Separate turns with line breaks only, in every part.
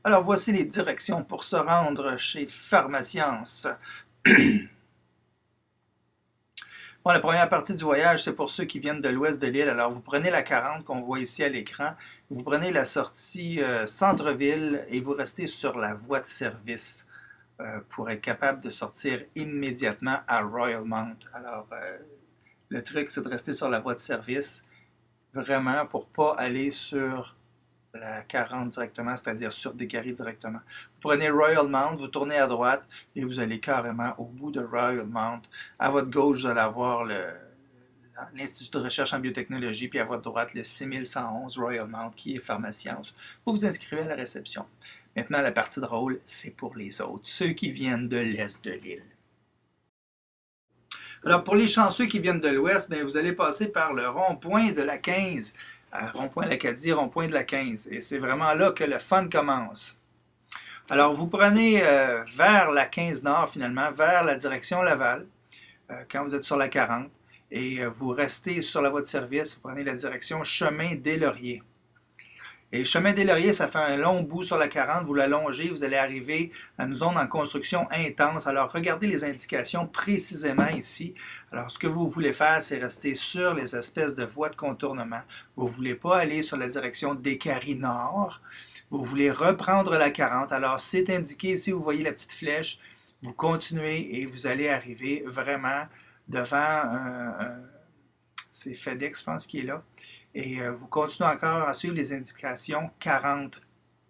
Alors voici les directions pour se rendre chez Pharmascience. Bon, la première partie du voyage, c'est pour ceux qui viennent de l'ouest de l'île. Alors vous prenez la 40 qu'on voit ici à l'écran, vous prenez la sortie centre-ville et vous restez sur la voie de service pour être capable de sortir immédiatement à Royalmount. Alors le truc, c'est de rester sur la voie de service vraiment pour ne pas aller sur la 40 directement, c'est-à-dire sur Décarie directement. Vous prenez Royalmount, vous tournez à droite et vous allez carrément au bout de Royalmount. À votre gauche, vous allez avoir l'Institut de recherche en biotechnologie, puis à votre droite, le 6111 Royalmount qui est Pharmascience. Vous vous inscrivez à la réception. Maintenant, la partie drôle, c'est pour les autres, ceux qui viennent de l'est de l'île. Alors, pour les chanceux qui viennent de l'ouest, vous allez passer par le rond-point de la 15, rond-point l'Acadie, rond-point de la 15. Et c'est vraiment là que le fun commence. Alors, vous prenez vers la 15 Nord, finalement, vers la direction Laval, quand vous êtes sur la 40, et vous restez sur la voie de service, vous prenez la direction Chemin des Lauriers. Et Chemin des Lauriers, ça fait un long bout sur la 40, vous la longez, vous allez arriver à une zone en construction intense. Alors, regardez les indications précisément ici. Alors, ce que vous voulez faire, c'est rester sur les espèces de voies de contournement. Vous ne voulez pas aller sur la direction Décarie Nord. Vous voulez reprendre la 40. Alors, c'est indiqué ici, vous voyez la petite flèche. Vous continuez et vous allez arriver vraiment devant c'est FedEx, je pense, qui est là. Et vous continuez encore à suivre les indications 40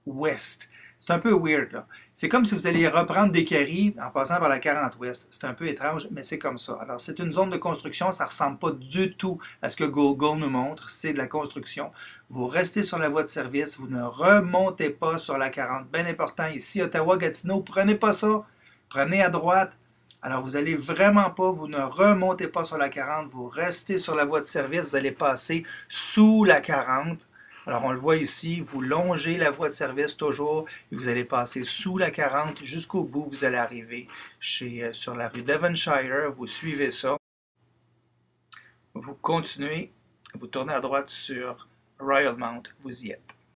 ouest. C'est un peu weird, là. C'est comme si vous alliez reprendre Décarie en passant par la 40 ouest. C'est un peu étrange, mais c'est comme ça. Alors, c'est une zone de construction. Ça ne ressemble pas du tout à ce que Google nous montre. C'est de la construction. Vous restez sur la voie de service. Vous ne remontez pas sur la 40. Bien important ici, Ottawa-Gatineau, prenez pas ça. Prenez à droite. Alors, vous n'allez vraiment pas, vous ne remontez pas sur la 40, vous restez sur la voie de service, vous allez passer sous la 40. Alors, on le voit ici, vous longez la voie de service toujours et vous allez passer sous la 40 jusqu'au bout. Vous allez arriver sur la rue Devonshire, vous suivez ça. Vous continuez, vous tournez à droite sur Royalmount, vous y êtes.